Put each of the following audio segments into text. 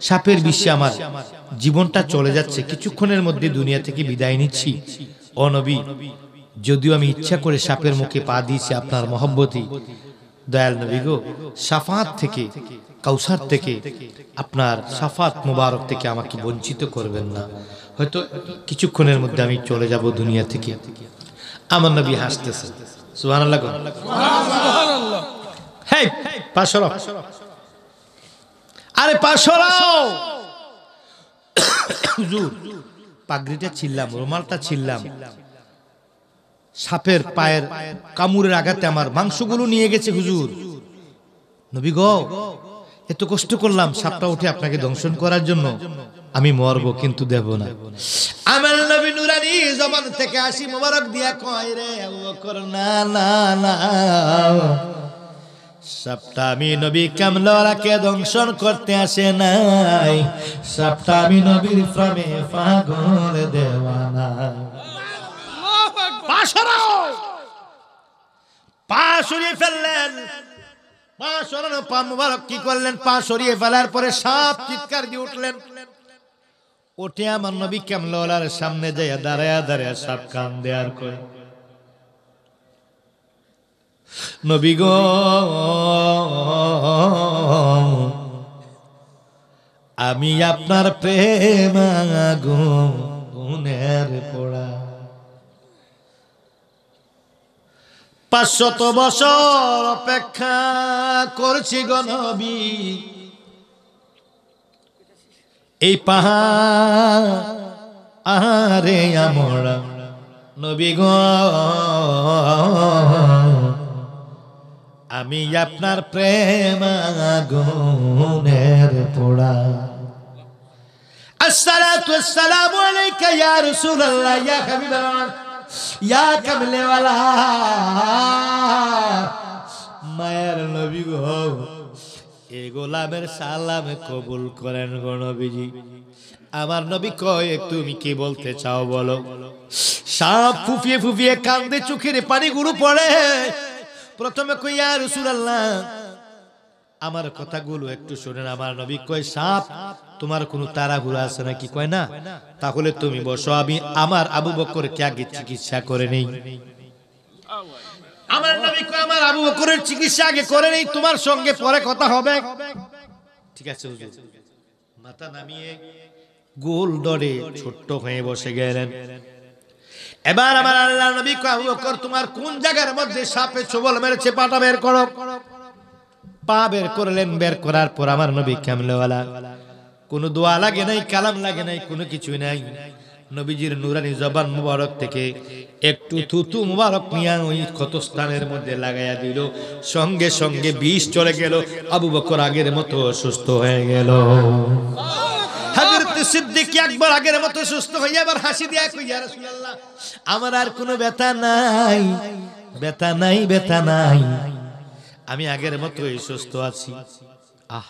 সাপের বিষে আমার জীবনটা চলে যাচ্ছে, কিছুক্ষণের মধ্যে দুনিয়া থেকে বিদায় নিচ্ছি। ও নবী, যদিও আমি ইচ্ছা করে সাপের মুখে পা দিয়েছি আপনার মহব্বতে, দয়াল নবী গো, শাফাত থেকে, কাউসার থেকে, আপনার শাফাত মুবারক থেকে আমাকে বঞ্চিত করবেন না। হয়তো কিছুক্ষণের মধ্যে আমি চলে যাব দুনিয়া থেকে। আমার নবী হাসতেছেন। সুবহানাল্লাহ। সুবহানাল্লাহ। হেই, পাশ সরাও। আরে পাশ সরাও। হুজুর, পাগড়িটা ছিললাম, রুমালটা ছিললাম, সাপের পায়ের কামড়ের আঘাতে আমার মাংসগুলো নিয়ে গেছে হুজুর। নবী গো, এত কষ্ট করলাম সাপটা উঠে আপনাকে দংশন করার জন্য, আমি মরবো কিন্তু দেব না। আমার নবী নুরানি জবান থেকে হাসি মোবারক দিয়া কয়, রে আবু বকর, না না না, সাপটা আমি নবী কামলাকে দংশন করতে আসে নাই, সাপটা আমি নবীর প্রেমে পাগল দেওয়ানা। পা সরাও। পা সরিয়ে ফেললেন। পা সরানো, পা মুবারক কি করলেন, পা সরিয়ে ফেলার পরে সাপ চিৎকার দিয়ে উঠলেন। উঠে আমার নবী কামলার সামনে যাইয়া দাঁড়ায়া দাঁড়ায়া সাপ কান দেয়ার কয়, নবী গো, আমি আপনার প্রেম আগুনের পোড়া, 500 বছর অপেক্ষা করছি গো নবী, এই পাহাড়ে আমরা নবী গো, আমি আপনার প্রেম আগুনের পোড়া। আসসালাতু ওয়াসসালামু আলাইকা ইয়া রাসূলুল্লাহ, ইয়া হাবিবাল্লাহ, ইয়া কামলেওয়ালা, মায়ের নবী গো, এই গোলামের সালাম কবুল করেন গো নবীজি। আমার নবী কয়, তুমি কি বলতে চাও বলো। সাপ ফুফিয়ে ফুফিয়ে কান্দে, চোখের পানিগুলো পড়ে। প্রথমে কই, ইয়া রাসূলুল্লাহ, আমার কথাগুলো একটু শুনেন। আমার নবী কয়, সাপ তোমার কোনো তাড়াহুড়া আছে নাকি? কয় না। তাহলে তুমি বসো, আমি আমার আবু বকরকে আগে চিকিৎসা করে নেই। আমার নবী কয়, আমার আবু বকরের চিকিৎসা আগে করে নেই, তোমার সঙ্গে পরে কথা হবে। ঠিক আছে হুজুর। মাথা নামিয়ে গোল দড়ে ছোট্ট হয়ে বসে গেলেন। এবার আমার আল্লাহর নবী কয়, আবু বকর, তোমার কোন জায়গার মধ্যে সাপে ছোবল মেরেছে, পাটা বের করো। পা বের করলেন। বের করার পর আমার নবী কামলেওয়ালা, কোনো দোয়া লাগে নাই, কালাম লাগে নাই, কোনো কিছুই নাই। নবীজির নুরানি জবান মুবারক থেকে একটু থুতু মুবারক নিয়ে ওই ক্ষতস্থানের মধ্যে লাগাইয়া দিল। সঙ্গে সঙ্গে বিষ চলে গেল। আবু বকর আগের মতো সুস্থ হয়ে গেল। হযরত সিদ্দিক আকবর আগের মতো সুস্থ হয়ে এবার হাসি দিয়া কই, ইয়া রাসূলুল্লাহ, আমার আর কোনো ব্যথা নাই, ব্যথা নাই, ব্যথা নাই, আমি আগের মতোই সুস্থ আছি। আহ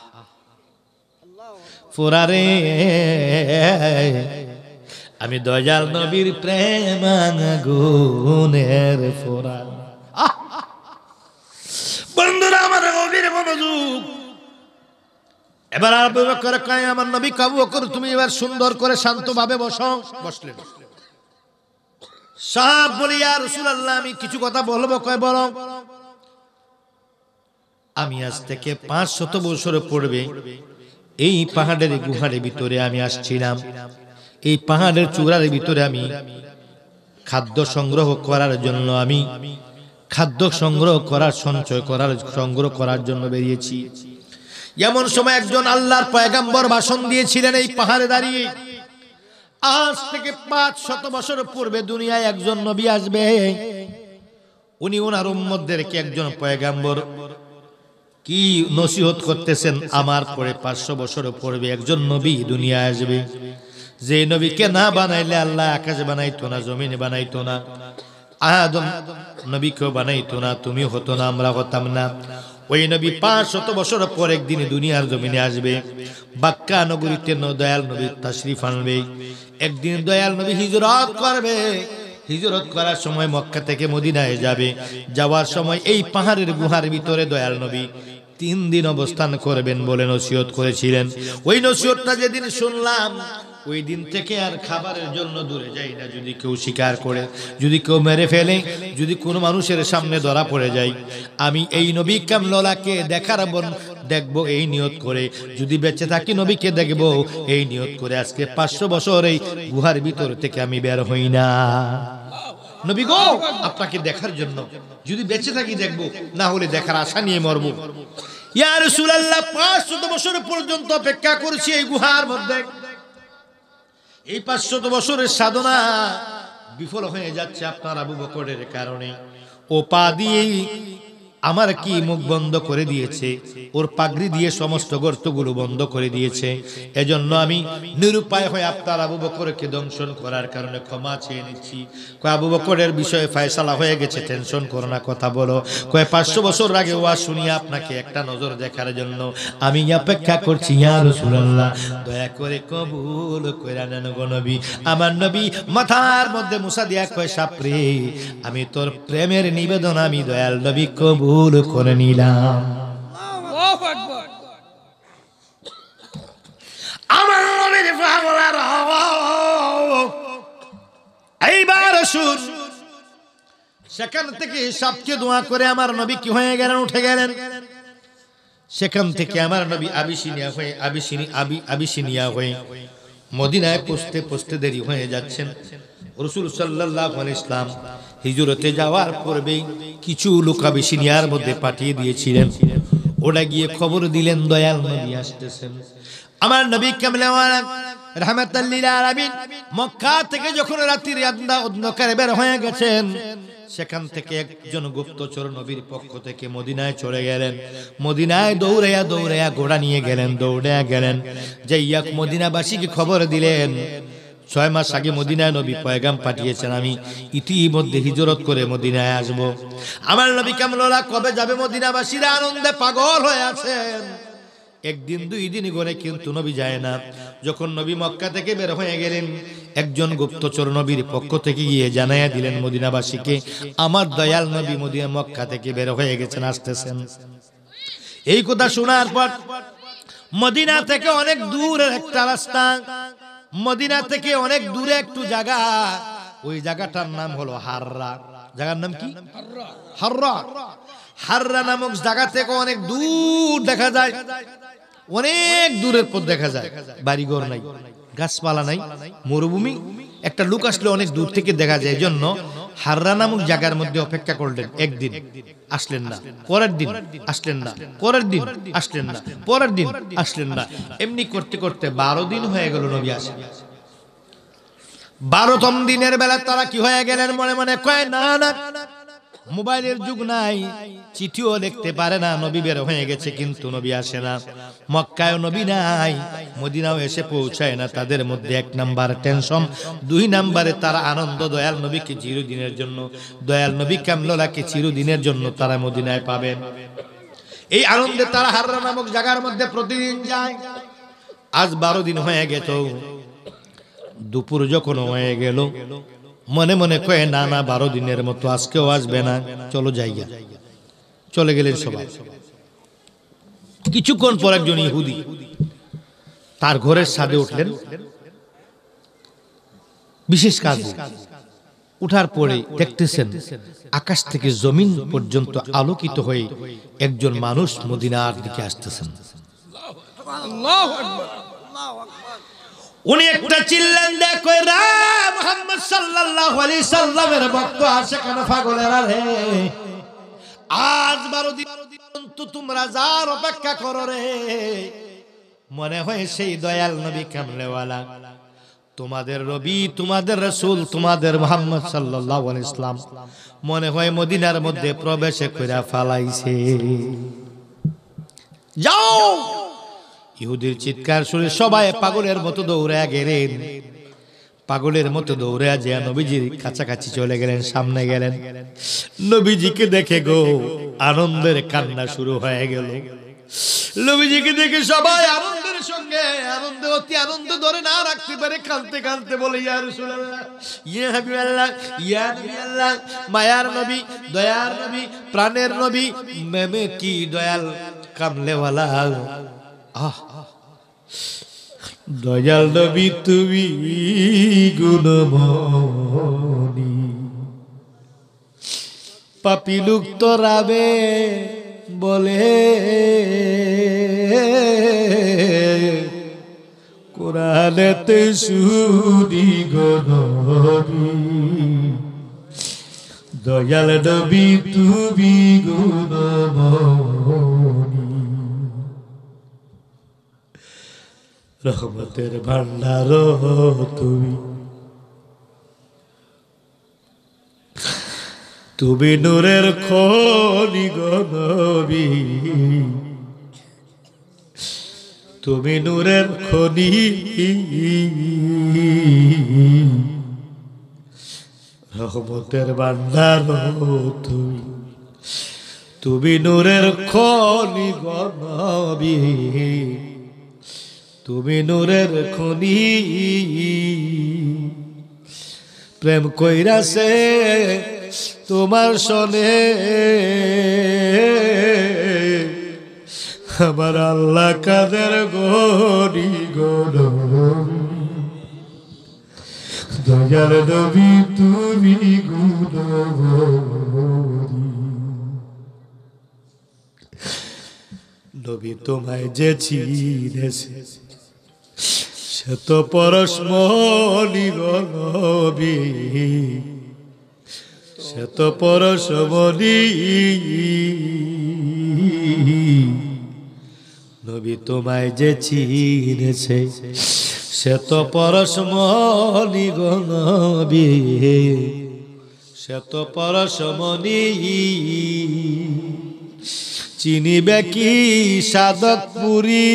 ফোরারে, আমি দয়াল নবীর প্রেম আগুনের ফোরা। বন্ধুরা আমার গভীর মনোযোগ। এবার আবু বকর কয়, আমার নবী, আবু বকর, তুমি এবার সুন্দর করে শান্তভাবে বসো। বসলেন। সাহাব বলি, ইয়া রাসূলুল্লাহ, আমি কিছু কথা বলবো। কয়, বলো। আমি আজ থেকে 500 বছর পূর্বে এই পাহাড়ের গুহার ভিতরে আমি আসছিলাম। এই পাহাড়ের চূড়ার ভিতরে আমি খাদ্য সংগ্রহ করার জন্য, আমি খাদ্য সংগ্রহ করার, সঞ্চয় করার, সংগ্রহ করার জন্য বেরিয়েছি। এমন সময় একজন আল্লাহর পয়গম্বর ভাষণ দিয়েছিলেন এই পাহাড়ে দাঁড়িয়ে, আজ থেকে 500 বছর পূর্বে দুনিয়ায় একজন নবী আসবে। উনি ওনার উম্মতদেরকে, একজন পয়গম্বর কি নসিহত করতেছেন, আমার পরে 500 বছর পূর্বে একজন নবী দুনিয়ায় আসবে, যে নবীকে না বানাইলে আল্লাহ আকাশ বানাইতো না, জমিন বানাইতো না, আদম নবীকেও বানাইতো না, তুমি হতো না, আমরা হতাম না। ওই নবী 500 বছর পর একদিন দুনিয়ার জমিনে আসবে। বাক্কা নগরীতে দয়াল নবী তাশরিফ আনবে। একদিন দয়াল নবী হিজরত করবে। হিজরত করার সময় মক্কা থেকে মদিনায় যাবে। যাওয়ার সময় এই পাহাড়ের গুহার ভিতরে দয়াল নবী 3 দিন অবস্থান করবেন বলে নসিহত করেছিলেন। ওই নসিহতটা যেদিন শুনলাম ওই দিন থেকে আর খাবারের জন্য দূরে যাই না। যদি কেউ শিকার করে, যদি কেউ মেরে ফেলে, যদি কোনো মানুষের সামনে ধরা পড়ে যায়, আমি এই নবী কামলাকে দেখবো এই নিয়ত করে, যদি বেঁচে থাকি নবীকে দেখবো এই নিয়ত করে আজকে 500 বছর এই গুহার ভিতর থেকে আমি বের হই না। নবী গো, আপনাকে দেখার জন্য, যদি বেঁচে থাকি দেখবো, না হলে দেখার আশা নিয়ে মরবো। ইয়া রাসূলুল্লাহ, 500 বছর পর্যন্ত অপেক্ষা করেছি এই গুহার মধ্যে। এই 500 বছরের সাধনা বিফল হয়ে যাচ্ছে আপনার আবু বকরের কারণে। ও পা দিয়ে আমার কি মুখ বন্ধ করে দিয়েছে, ওর পাগড়ি দিয়ে সমস্ত গর্তগুলো বন্ধ করে দিয়েছে। এজন্য আমি নিরুপায় হয়ে আপনার আবু বকরকে দংশন করার কারণে ক্ষমা চেয়ে নিচ্ছি। কয় আবু বকরের বিষয়ে ফয়সালা হয়ে গেছে, টেনশন করো না, কথা বলো। কয় 500 বছর আগে ওয়াজ শুনিয়ে আপনাকে একটা নজর দেখার জন্য আমি অপেক্ষা করছি। ইয়া রাসূলুল্লাহ, দয়া করে কবুল কইরা নেন গো নবী। আমার নবী মাথার মধ্যে মুসা দিয়া কয়, সাপরে, আমি তোর প্রেমের নিবেদন আমি দয়াল নবী কবুল করে নিলাম। আল্লাহু আকবার। আমার নবীর পাগলার এইবার শুন, সেখান থেকে সবকে দোয়া করে আমার নবী কি হয়ে গেলেন, উঠে গেলেন। সেখান থেকে আমার নবী আবিসিনিয়া হয়ে মদিনায় পৌঁছতে দেরি হয়ে যাচ্ছেন। রাসূল সাল্লাল্লাহু আলাইহি ওয়াসাল্লাম হিজরতে যাওয়ার পূর্বেই কিছু লোক আবিসিনিয়ার মধ্যে পাঠিয়ে দিয়েছিলেন। ওরা গিয়ে খবর দিলেন দয়াল নবী আসতেছেন। আমার নবী কামলাওয়ালা রাহমাতাল লিল আলামিন মক্কা থেকে যখন রাতের অন্ধকারে বের হয়ে গেছেন, সেখান থেকে একজন গুপ্তচর নবীর পক্ষ থেকে মদিনায় চলে গেলেন। মদিনায় দৌড়াইয়া ঘোড়া নিয়ে গেলেন, দৌড়াইয়া গেলেন, যে ইয়াক মদিনাবাসীকে খবর দিলেন 6 মাস আগে মদিনায় নবী পয়গাম পাঠিয়েছেন, আমি ইতিমধ্যে হিজরত করে মদিনায় আসব। আমার নবী কামলাওয়ালা কবে যাবে? মদিনাবাসীরা আনন্দে পাগল হয়ে আছেন। একদিন 2 দিন করে কিন্তু নবী যায় না। যখন নবী মক্কা থেকে বের হয়ে গেলেন, একজন গুপ্তচর নবীর পক্ষ থেকে গিয়ে জানাইয়া দিলেন মদিনাবাসীকে, আমার দয়াল নবী মদিনা মক্কা থেকে বের হয়ে গেছেন, আসতেছেন। এই কথা শোনার পর মদিনা থেকে অনেক দূরের একটা রাস্তা, মদিনা থেকে অনেক দূরে একটু জায়গা, ওই জায়গাটার নাম হলো হাররা। জায়গার নাম কি? হাররা। হাররা নামক জায়গা থেকে অনেক দূর দেখা যায়, অনেক দূরের পথ দেখা যায়, বাড়িঘর নাই, গাছপালা নাই, মরুভূমি। একটা লোক আসলে অনেক দূর থেকে দেখা যায়। এজন্য হাররা নামক জায়গার মধ্যে অপেক্ষা করলেন। একদিন আসলেন না, পরের দিন আসলেন না, পরের দিন আসলেন না, পরের দিন আসলেন না। এমনি করতে করতে 12 দিন হয়ে গেল, নবী আসেন। 12তম দিনের বেলা তারা কি হয়ে গেলেন, মনে মনে কয়, না না, মোবাইলের যুগ নাই, চিঠিও লিখতে পারে না, নবী বের হয়ে গেছে কিন্তু নবী আসে না। মক্কায় নবী নাই, মদিনাও এসে পৌঁছায় না। তাদের মধ্যে 1 নাম্বার টেনশন, 2 নাম্বারে তারা আনন্দ, দয়াল নবীকে চিরদিনের জন্য, দয়াল নবী কামলাওয়ালাকে চিরদিনের জন্য তারা মদিনায় পাবেন। এই আনন্দে তারা হাররা নামক জায়গার মধ্যে প্রতিদিন যায়। আজ 12 দিন হয়ে গেল। দুপুর যখন হয়ে গেল, মনে মনে কয়ে, না না, 12 দিনের মতো আজকেও আসবে না, চলো যাইয়া। চলে গেলেন সবাই। কিছুক্ষণ পর একজন ইহুদি তার ঘরের ছাদে উঠলেন, বিশেষ কাজ। উঠার পরে দেখতেছেন আকাশ থেকে জমিন পর্যন্ত আলোকিত হয়ে একজন মানুষ মদিনার দিকে আসতেছেন। আল্লাহু আকবার। উনি একটা চিল্লান দেয়, কই রা মুহাম্মদ সাল্লাল্লাহু আলাইহি সাল্লামের ভক্ত আশিকানা পাগলেরা রে, আজ 12 দিন তো তোমরা যার অপেক্ষা করো রে। মনে হয় সেই দয়াল নবী কামলেওয়ালা, তোমাদের নবী, তোমাদের রাসূল, তোমাদের মুহাম্মদ সাল্লাল্লাহু আলাইহি সাল্লাম মনে হয় মদিনার মধ্যে প্রবেশ কইরা ফালাইছে। যাও। ইহুদির চিৎকার শুনে সবাই পাগলের মতো দৌড়ে গেলেন। পাগলের মতো দৌড়ে যায় নবীজির কাছাকাছি চলে গেলেন, সামনে গেলেন। নবীজিকে দেখে গো আনন্দের কান্না শুরু হয়ে গেল। নবীজিকে দেখে সবাই আনন্দের সঙ্গে অতি আনন্দ ধরে না রাখতে পারে, কাঁদতে কাঁদতে বলে, ইয়া রাসূলুল্লাহ, ইয়া হাবিবাল্লাহ, ইয়া নবীআল্লাহ, মায়ার নবী, দয়ার নবী, প্রাণের নবী, কি দয়াল কামলেওয়ালা আহ দয়াল নবী তুমি গুণমণি পাপী লোক তোরাবে বলে কোরআনেতে শুনি গো নবী দয়াল নবী তুমি গুণমণি রহমতের ভান্ডার তুমি তুমি নূরের খনি গো নবী তুমি নূরের খনি রহমতের ভান্ডার তুমি তুমি নূরের খনি গো নবী তুমি নূরের খনি প্রেম কইরাছে তোমার সনে আমার আল্লাহ কাদের গরি গরি দয়াল নবী তুমি গুণমণি নবী তোমায় যে চিনেছে সে তো পরশমণি গো নবী সে তো পরশমণি নবী তোমায় যে চিনেছে সে তো পরশমণি গো নবী সে তো পরশমণি চিনিবে কি সাধক পুরী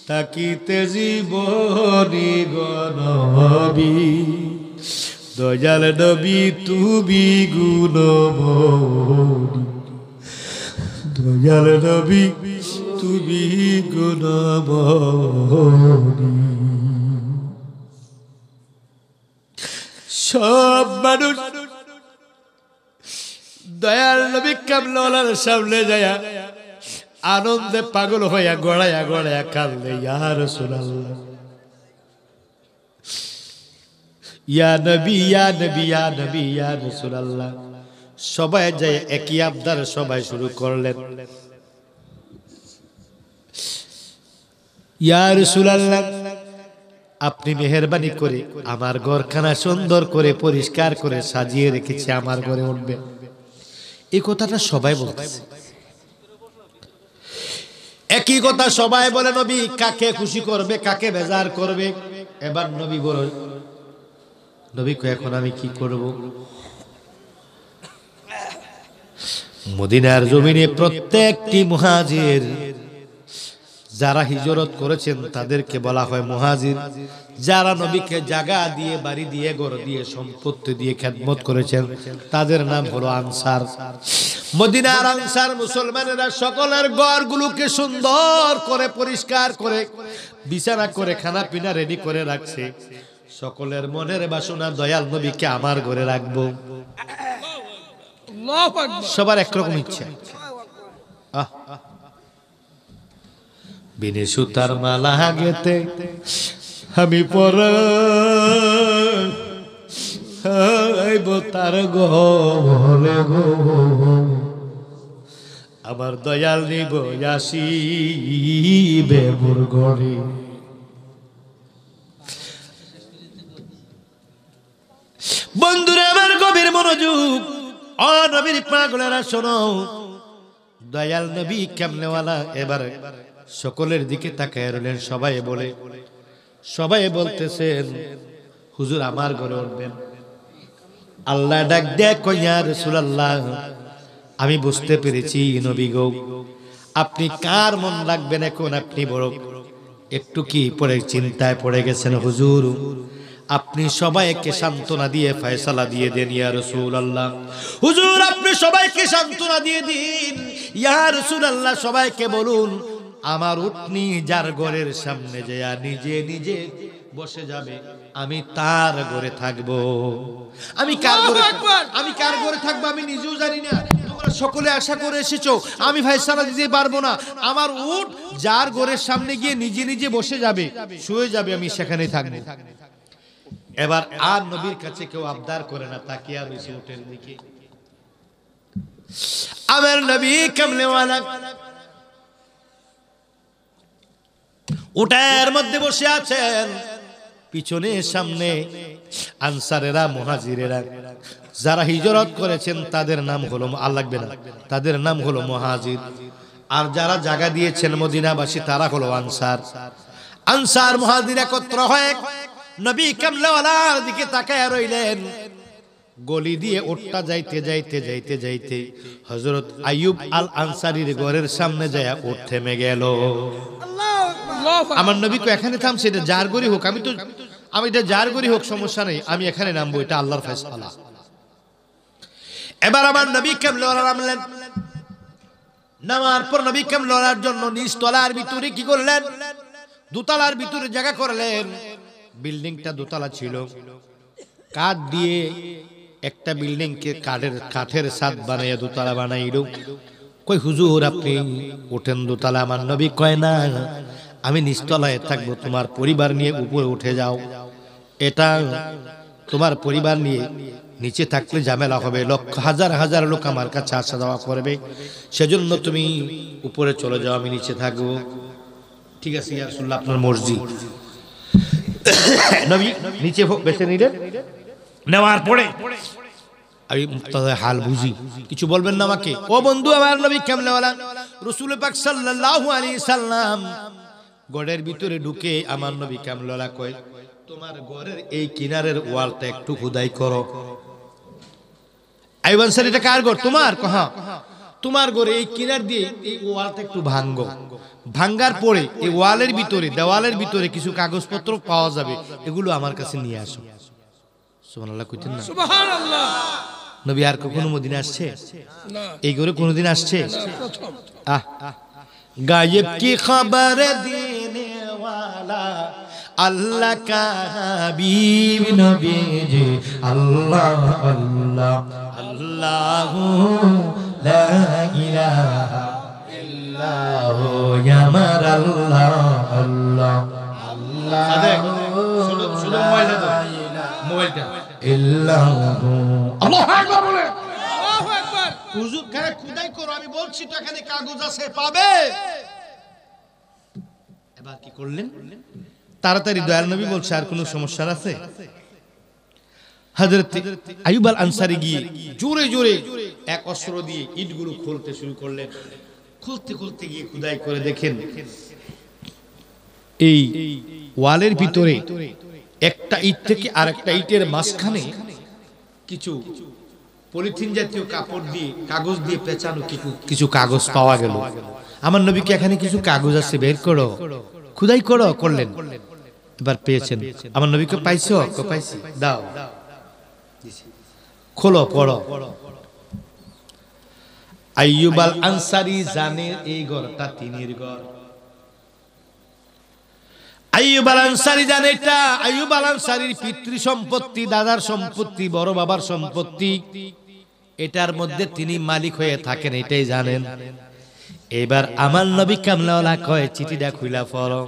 তাকিতে জীবনী গো নবী দয়াল নবী তুমি গুণমণি দয়াল নবী তুমি গুণমণি সব মানুষ দয়াল নবী কামলার সামনে যায় আনন্দে পাগল হইয়া গড়াইয়া গড়াইয়া কান্দে ইয়া রাসূলুল্লাহ ইয়া নবী ইয়া নবী ইয়া নবী ইয়া রাসূলুল্লাহ সবাই যায় একই আবদার সবাই শুরু করলেন ইয়া রাসূলুল্লাহ আপনি মেহেরবানি করে আমার ঘরখানা সুন্দর করে পরিষ্কার করে সাজিয়ে রেখেছি আমার ঘরে উঠবে এই কথাটা সবাই বলতেছে একই কথা সবাই বলে নবী কাকে খুশি করবে কাকে বেজার করবে এবার নবী বলে নবী কয় এখন আমি কি করব মদিনার জমিনে প্রত্যেকটি মুহাজির যারা হিজরত করেছেন তাদেরকে বলা হয় মুহাজির যারা নবীকে জায়গা দিয়ে বাড়ি দিয়ে ঘর দিয়ে সম্পত্তি দিয়ে খেদমত করেছেন তাদের নাম হলো আনসার মদিনার আনসার মুসলমানেরা সকলের ঘরগুলোকে সুন্দর করে পরিষ্কার করে বিছানা করে খানা পিনা রেডি করে রাখছে সকলের মনের বাসনা দয়াল নবীকে আমার ঘরে রাখবো আল্লাহু আকবার সবার একরকম ইচ্ছা বিনে সুতার মালা গেতে আমি পরাইব তার গলে গো আমার দয়াল নিব আসিবে মোর ঘরে বন্ধুরা আমার গভীর মনোযোগ ও নবীর পাগলেরা শোনো দয়াল নবী কামলেওয়ালা এবার সকলের দিকে তাকায় রইলেন সবাই বলতেছেন হুজুর আমার ঘরে উঠবেন আল্লাহ ডাক দেয় ইয়া রাসূলুল্লাহ আমি বুঝতে পেরেছি নবী গো আপনি কার মন রাখবেন এখন আপনি বড় একটু কি পরে চিন্তায় পড়ে গেছেন হুজুর আপনি সবাইকে সান্তনা দিয়ে ফয়সালা দিয়ে দেন ইয়া রাসূলুল্লাহ হুজুর আপনি সবাইকে সান্তনা দিয়ে দিন ইয়া রাসূলুল্লাহ সবাইকে বলুন আমার উটনি যার ঘরের সামনে যায় নিজে নিজে বসে যাবে আমি তার ঘরে থাকবো আমি কার ঘরে থাকবো আমি নিজেও জানি না তোমরা সকলে আশা করে এসেছো, আমি ফয়সালা দিতে পারবো না, আমার উট যার ঘরের সামনে গিয়ে নিজে নিজে বসে যাবে, শুয়ে যাবে, আমি সেখানেই থাকবো। এবার আর নবীর কাছে কেউ আবদার করে না, তাকিয়ে আর রয়েছে উটের দিকে। আমার নবী কামলেওয়ালা উটের মধ্যে বসে আছেন, পিছনে সামনে আনসারেরা মুহাজিরেরা যারা হিজরত করেছেন তাদের নাম হলো, আর লাগবে না, তাদের নাম হলো মুহাজির। আর যারা জায়গা দিয়েছেন মদিনাবাসী তারা হলো আনসার। আনসার মুহাজির একত্র হয়ে নবী কামলেওয়ালার দিকে তাকায় রইলেন। গলি দিয়ে ওটটা যাইতে যাইতে যাইতে যাইতে হযরত আইয়ুব আল আনসারীর ঘরের সামনে যায় ওট থেমে গেল। আমার নবী কো এখানে থামছে, এটা যার গরি হোক, আমি এটা যার গরি হোক সমস্যা নেই, আমি এখানে নামবো, এটা আল্লাহর ফয়সালা। এবার আমার নবী কামলেওয়ালা নামলেন। নামার পর নবী কামলেওয়ালার জন্য নিচ তলার ভিতরে কি করলেন, দোতলার ভিতরে জায়গা করলেন। বিল্ডিংটা দোতলা ছিল, কাঠ দিয়ে একটা বিল্ডিং কে কাঠের ছাদ বানাইয়া দোতলা বানাইল। কই হুজুর আপনি ওঠেন দোতলা? আমার নবী কয় না, আমি নিচতলায় থাকবো, তোমার পরিবার নিয়ে উপরে উঠে যাও। এটা তোমার পরিবার নিয়ে নিচে থাকলে ঝামেলা হবে, লক্ষ হাজার হাজার লোক আমার কাছে আসা যাওয়া করবে, সেজন্য তুমি উপরে চলে যাও, আমি নিচে থাকবো। ঠিক আছে ইয়া রাসূলুল্লাহ, আপনার মর্জি। নবী নিচে বেছে নিলেন। নেওয়ার পরে আমি মুক্তাদার হাল বুঝি, কিছু বলবেন না আমাকে? ও বন্ধু, আমার নবী কামলেওয়ালা রাসূল পাক সাল্লাল্লাহু আলাইহি সাল্লাম ঘরের ভিতরে ঢুকে আমার নবী কামলেওয়ালা কয়, তোমার ঘরের এই কিনারের ওয়ালটা একটু খোদাই করো। আইয়ুব আনসারী, এটা কার ঘর? তোমার? হ্যাঁ। তোমার ঘরে এই কিনার দিয়ে এই ওয়ালটা একটু ভাঙো, ভাঙ্গার পরে এই ওয়ালের ভিতরে, দেওয়ালের ভিতরে কিছু কাগজপত্র পাওয়া যাবে, এগুলো আমার কাছে নিয়ে আসো। সুবহানাল্লাহ কইতেন না? সুবহানাল্লাহ। নবী আর কখনো মদিনা আসছে? না, এই ঘরে কোনোদিন আসছে? প্রথম। গায়েব কি খবর দেনে ওয়ালা আল্লাহ কা হাবিব নবীজি, আল্লাহ আল্লাহ আল্লাহু লা ইলাহা ইল্লাহু আমার আল্লাহ আল্লাহ আল্লাহ। শুধু মোবাইলটা ইল্লাহু আল্লাহু আকবার বলে। আল্লাহু আকবার। হুজুর কারে খুদাই করো, আমি বলছি তো এখানে কাগজ আছে, পাবে। এবার কি করলেন? তাড়াতাড়ি দয়াল নবী বলছে, আর কোনো সমস্যা আছে? হযরত আইয়ুব আল আনসারী গিয়ে জোরে জোরে এক অস্ত্র দিয়ে ইটগুলো খুলতে শুরু করলেন। খুলতে খুলতে গিয়ে খুদাই করে দেখেন এই ওয়ালের ভিতরে একটা ইট থেকে আরেকটা ইটের মাঝখানে কিছু পলিথিন জাতীয় কাপড় দিয়ে, কাগজ দিয়ে পেঁচানো কিছু কাগজ পাওয়া গেল। আমার নবীকে এখানে কিছু কাগজ আছে, বের করো, খুদাই করো। করলেন, এবার পেয়েছেন। আমার নবীকে পাইছো? পাইছি, দাও, খোলো, পড়ো। আইয়ুব আল আনসারী জানে এই ঘরটা তিনির ঘর। আইয়ুব আল আনসারী জানে এটা আইয়ুব আল আনসারীর পিতৃ সম্পত্তি, দাদার সম্পত্তি, বড় বাবার সম্পত্তি, এটার মধ্যে তিনি মালিক হয়ে থাকেন, এটাই জানেন। এবার আমার নবী কামলেওয়ালা কয়, চিঠিটা খুইলা পড়ো।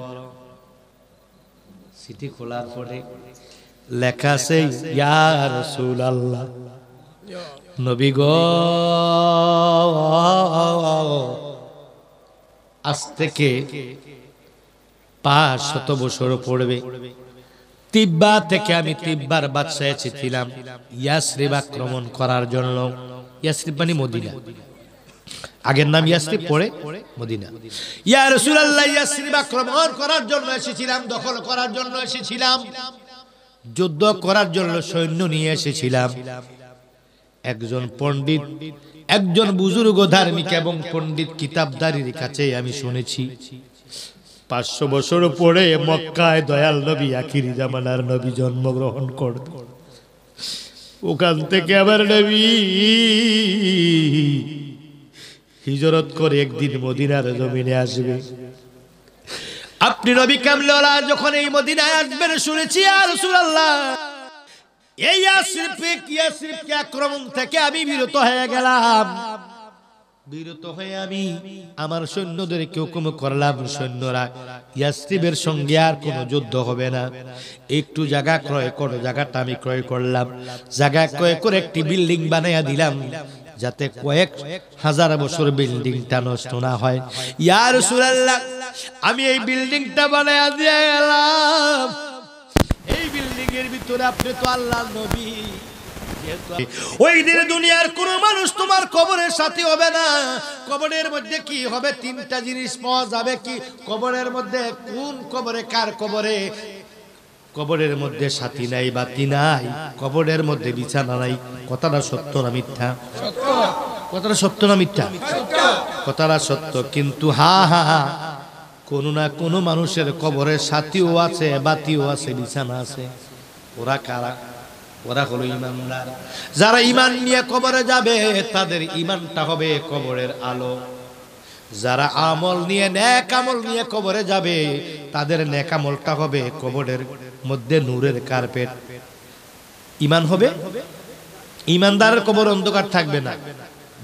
চিঠি খোলার পরে লেখা আছে, ইয়া রাসূলুল্লাহ, নবী গো, আজ থেকে 500 বছর পড়বে, তিব্বা থেকে আমি তিব্বার বাদশাহ এসেছিলাম ইয়াসরিব আক্রমণ করার জন্য। ইয়াসরিব মানে মদিনা, আগের নাম ইয়াসরিব, পরে মদিনা। ইয়া রাসূলুল্লাহ, ইয়াসরিব আক্রমণ করার জন্য এসেছিলাম, দখল করার জন্য এসেছিলাম, যুদ্ধ করার জন্য সৈন্য নিয়ে এসেছিলাম। একজন পণ্ডিত, একজন বুজুর্গ ধার্মিক এবং পণ্ডিত কিতাবদারির কাছে আমি শুনেছি 500 বছর পরে মক্কায় দয়াল নবী আখিরি জামানার নবী জন্মগ্রহণ করবে। ওখান থেকে আবার নবী হিজরত করে একদিন মদিনার জমিনে আসবে। আপনি নবী কামলেওয়ালা যখন এই মদিনায় আসবেন শুনেছি। ইয়া রাসূলুল্লাহ, এই ইয়াসরিবকে আক্রমণ থেকে আমি বিরত হয়ে গেলাম। বিরত হয়ে আমি আমার সৈন্যদেরকে হুকুম করলাম, সৈন্যরা ইয়াসরিবের সঙ্গে আর কোনো যুদ্ধ হবে না, একটু জায়গা ক্রয় করো। জায়গাটা আমি ক্রয় করলাম, জায়গা ক্রয় করে একটি বিল্ডিং বানাইয়া দিলাম, যাতে কয়েক হাজার বছর বিল্ডিংটা নষ্ট না হয়। ইয়া রাসূলুল্লাহ, আমি এই বিল্ডিংটা বানাইয়া দিয়ে গেলাম। এই বিল্ডিং এর ভিতরে আপনি তো আল্লাহর নবী, ওই দিনে দুনিয়ার কোন মানুষ তোমার কবরের সাথী হবে না। কবরের মধ্যে কি হবে? তিনটা জিনিস পাওয়া যাবে। কি কবরের মধ্যে? কোন কবরে? কার কবরে? কবরের মধ্যে সাথী নাই, বাতি নাই, কবরের মধ্যে বিছানা নাই। কথাটা সত্য না মিথ্যা? কথাটা সত্য না মিথ্যা? কথাটা সত্য। কিন্তু হা হা হা, কোন না কোন মানুষের কবরের সাথীও আছে, বাতিও আছে, বিছানা আছে। ওরা কারা? ওরা হলো ইমানদার। যারা ইমান নিয়ে কবরে যাবে তাদের ইমানটা হবে কবরের আলো। যারা আমল নিয়ে, নেক আমল নিয়ে কবরে যাবে তাদের নেক আমলটা হবে কবরের মধ্যে নূরের কার্পেট। ইমান হবে, ইমানদারের কবর অন্ধকার থাকবে না,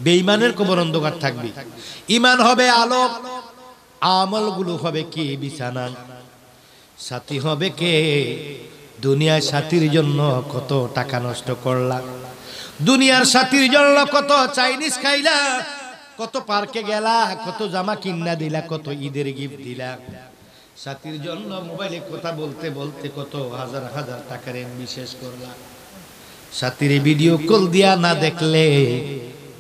বেঈমানের কবর অন্ধকার থাকবে। ইমান হবে আলো, আমলগুলো হবে কি? বিছানা। সাথী হবে কে? দুনিয়ার সাথীর জন্য কত টাকা নষ্ট করলা, দুনিয়ার সাথীর জন্য কত চাইনিজ খাইলা, কত পার্কে গেলা, কত জামা কিনা দিলা, কত ঈদের গিফট দিলা। সাথীর জন্য মোবাইলে কথা বলতে বলতে কত হাজার হাজার টাকার এমবি শেষ করলা। সাথীর ভিডিও কল দিয়া না দেখলে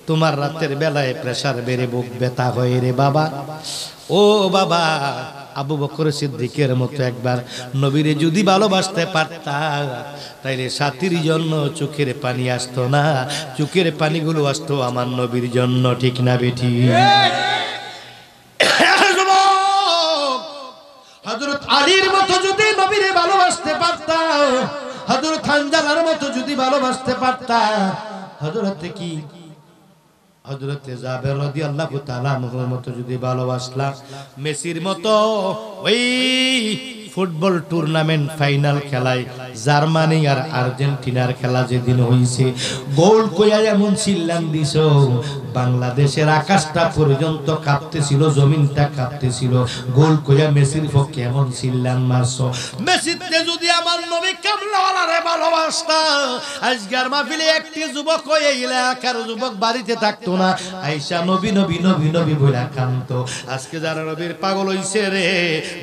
তোমার রাতের বেলায় প্রেসার বেড়ে বুক ব্যথা হয়ে রে বাবা। ও বাবা, আবু বকর সিদ্দিকের মতো একবার নবীরে যদি ভালোবাসতে পারতা তাইলে সাথীর জন্য চোখের পানি আসতো না, চোখের পানিগুলো আসতো আমার নবীর জন্য। ঠিক না বেটি? হযরত আলীর মতো যদি নবীরে ভালোবাসতে পারতা, হযরত হানজালার মতো যদি ভালোবাসতে পারতা, হযরতে জাবের রাদিয়াল্লাহু তাআলা আনহুর মতো যদি ভালোবাসলা, মেসির মতো ওই ফুটবল টুর্নামেন্ট ফাইনাল খেলায় জার্মানি আর আর্জেন্টিনার খেলা যেদিন হইছে, গোল কইয়া এমন চিল্লান দিছো বাংলাদেশের আকাশটা পর্যন্ত কাঁপতেছিল, জমিনটা কাঁপতেছিল। গোল কইয়া মেসির পক্ষে এমন চিল্লান মারছো। মেসিতে যদি আমার নবী কামলাওয়ালারে ভালোবাসতা, আজকের মাহফিলে একটি যুবক হয়ে এলাকার যুবক বাড়িতে থাকতো না, আয়েশা নবী নবী নবী নবী বইলা কাঁদতো। আজকে যারা নবীর পাগল হইছে রে,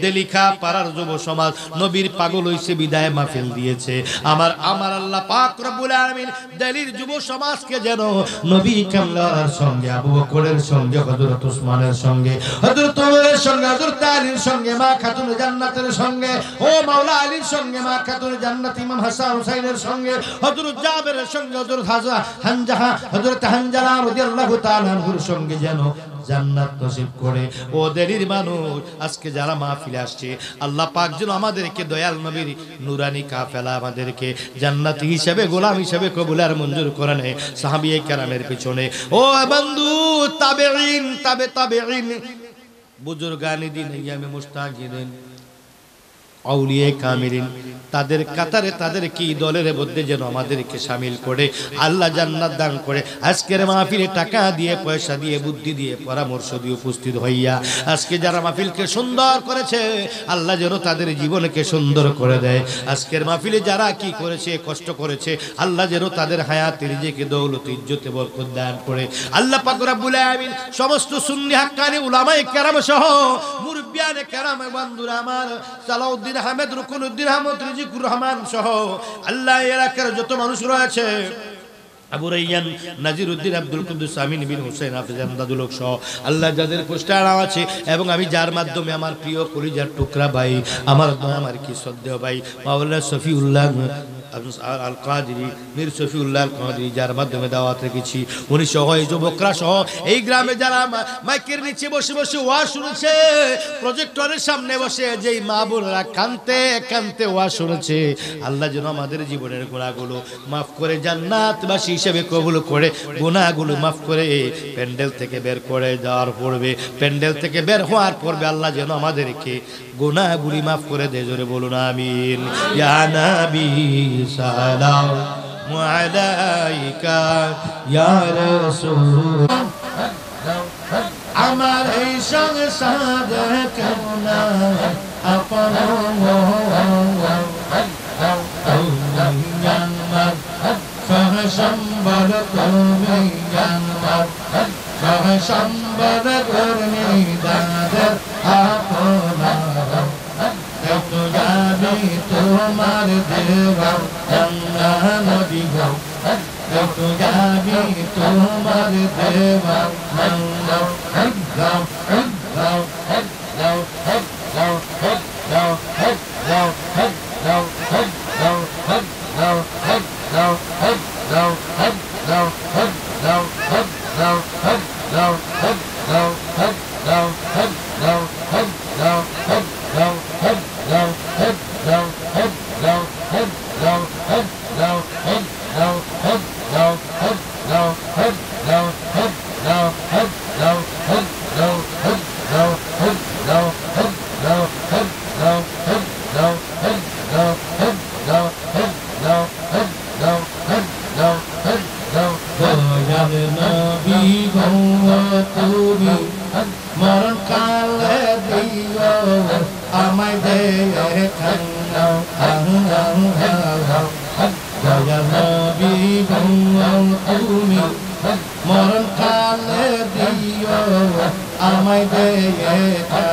দেলিখা পাড়ার যুব সমাজ নবীর পাগল হইছে, বিদায় মাহফিল দিয়েছে। আমার আল্লাহ পাক রব্বুল আলামিন দিল্লির যুব সমাজকে যেন নবী কামলাওয়ালার সঙ্গে, আবু বকরের সঙ্গে, হযরত ওসমানের সঙ্গে, হযরত ওমরের সঙ্গে, হযরত আলীর সঙ্গে, মা খাতুন জান্নাতের সঙ্গে, ও মাওলা আলীর সঙ্গে, মা খাতুন জান্নাত ইমাম হাসান হুসাইনের সঙ্গে, হযরত জাবেরের সঙ্গে, হযরত হানজালা রাদিয়াল্লাহু তাআলা আনহুর সঙ্গে যেন জান্নাত নসিব করে। ও দেরির মানুষ, আজকে যারা মাহফিলে আসছে, আল্লাহ পাক যেন আমাদেরকে দয়াল নবীর নুরানি কাফেলা আমাদেরকে জান্নাতি হিসেবে, গোলাম হিসেবে কবুল আর মঞ্জুর করে নেয় সাহাবিয়ে কেরামের পিছনে। ও বন্ধু, তাবেঈন, তাবেঈন, বুজুর্গানি দিন, ইয়ামে মুস্তাহিদিন, আউলিয়া কামিলিন, তাদের কাতারে তাদের কি দলের মধ্যে যেন আমাদেরকে শামিল করে আল্লাহ জান্নাত দান করে। আজকের মাহফিলে টাকা দিয়ে, পয়সা দিয়ে, বুদ্ধি দিয়ে, পরামর্শ দিয়ে উপস্থিত হইয়া আজকে যারা মাহফিলকে সুন্দর করেছে, আল্লাহ যেন তাদের জীবনকে সুন্দর করে দেয়। আজকের মাহফিলে যারা কি করেছে, কষ্ট করেছে, আল্লাহ যেন তাদের হায়াতে রিজিকে, দৌলত, ইজ্জতে বরকত দান করে। আল্লাহ পাক রব্বুল আলামিন সমস্ত সুন্নি হাক্কানি উলামায়ে কেরাম সহ মুরব্বিয়ানে কেরাম বন্ধুরা আমার, সালাউদ্দিন আহমেদ, রুকনুদ্দিন আহমদ, রিজিকুর রহমান সহ আল্লাহ এলাকার যত মানুষ রয়েছে, আবু রাইয়ান, নাজিরউদ্দিন, আব্দুল কুদ্দুস, আমিন বিন হুসাইন, হাফেজ আমদাদুল হক সহ আল্লাহ যাদের পোস্টার আছে, এবং আমি যার মাধ্যমে আমার প্রিয় কলিজার টুকরা ভাই, আমার কি শ্রদ্ধেয় ভাই মাওলানা শফিউল্লাহ আল কাদরি, মীর শফিউল্লাহ আল কাদরি, যার মাধ্যমে দাওয়াত রেখেছি, উনি সহ এই যুবকরা সহ এই গ্রামে যারা মাইকের নিচে বসে বসে ওয়াজ শুনেছে, প্রজেক্টরের সামনে বসে যেই মা বোনেরা কানতে কানতে ওয়াজ শুনেছে, আল্লাহ যেন আমাদের জীবনের গুনাহগুলো মাফ করে জান্নাতবাসী হিসেবে কবুল করে, গুনাহগুলো মাফ করে প্যান্ডেল থেকে বের করে দেওয়ার পড়বে, প্যান্ডেল থেকে বের হওয়ার পড়বে আল্লাহ যেন আমাদেরকে গুনাহগুলি মাফ করে দেয়। জোরে বলুন আমিন। ইয়া নবী সালামু আলাইকা ইয়া রাসূল। সংসারে কেমন আপন সম্বর তুমি আমার সম্বর করমি দাদের আপনা একটু জানি তোমার দেওয়া নদী গো একটু জানি তোমার দেওয়া মরণ কালে দিও আমায় দেখা দয়া নবী তুমি মরণ কালে দিও আমায় দেখা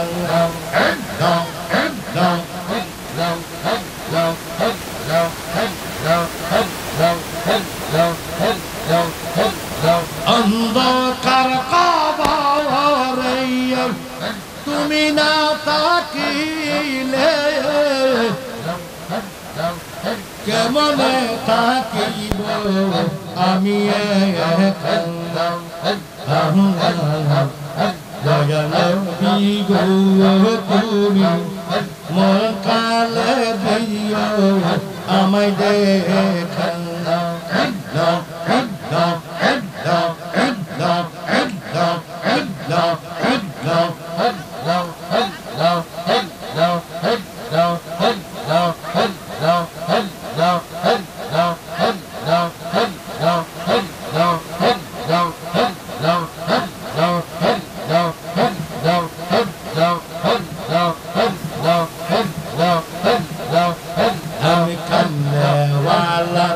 অন্ধকার কবরে তুমি না তাকিলে কেমনে তাকিব আমি দয়ালবি গো তুমি মন কালে দিও আমায় দেখা আমি কামনেওয়ালা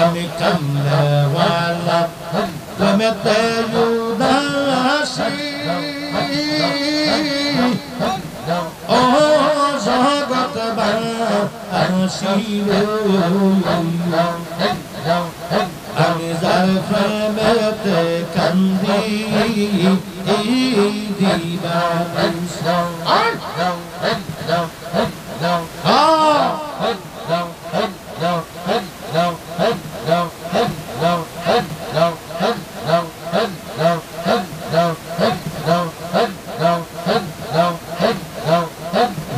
আমি কামনেওয়ালা তুমি তেজুদাসী ও জগৎ বাসী আমি যার প্রেমেতে কান্দি দিবানিশা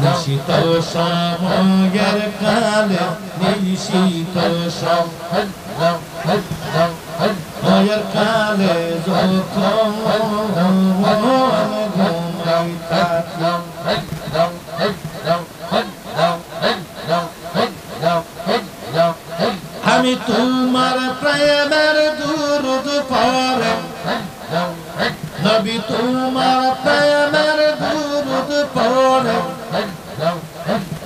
নিশিত সময়ের কালে নিশিত সময়ের কালে যখন ঘুমাই থাকি আমি তোমার প্রেমের দুরূদ পড়ে নবী তোমার প্রেমের দুরূদ পড়ে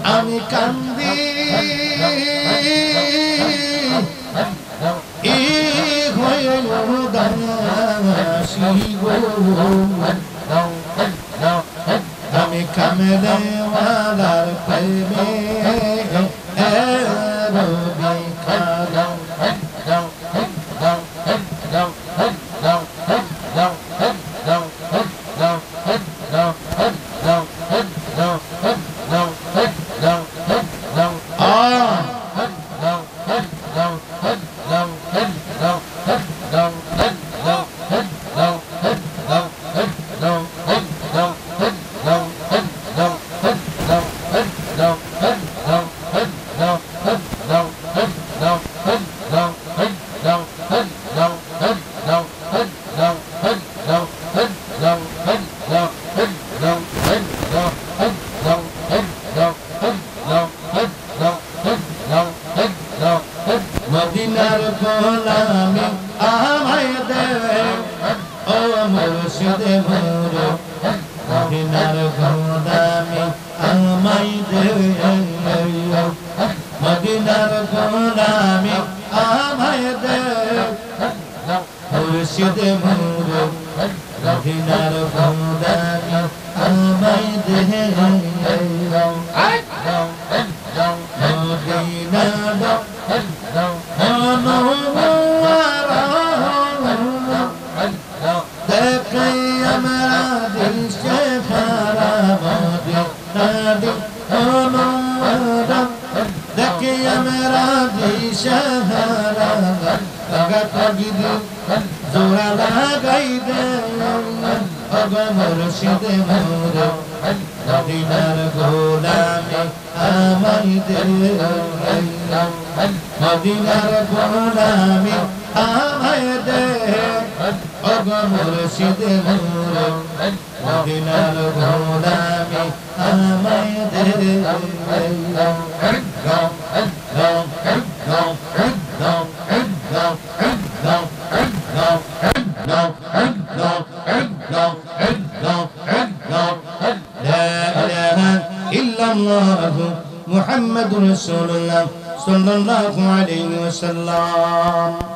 আমি কান্দি আমি কামনেওয়ালার প্রেমে রবি খাদা মুর্শিদে মোরে মদিনার গোলামি আমায় দে মদিনার গোলামি আমায় দে মুর্শিদে মোরে মদিনার গোলামি আমায় দে দেখে আমরা দিল সে ভরা মদিনা দেখে আমরা দিল সে ভরা লাগা তগিদ জোড়া লাগাই দে ওগো মুর্শিদে মোরে মদিনার গোলামি আমায় দে মদিনার গোলামি আমায় দে ওগো মুর্শিদে মোরে মদিনার গোলামি আমায় দে মুহাম্মাদুর রাসূলুল্লাহ সাল্লাল্লাহু আলাইহি ওয়াসাল্লাম।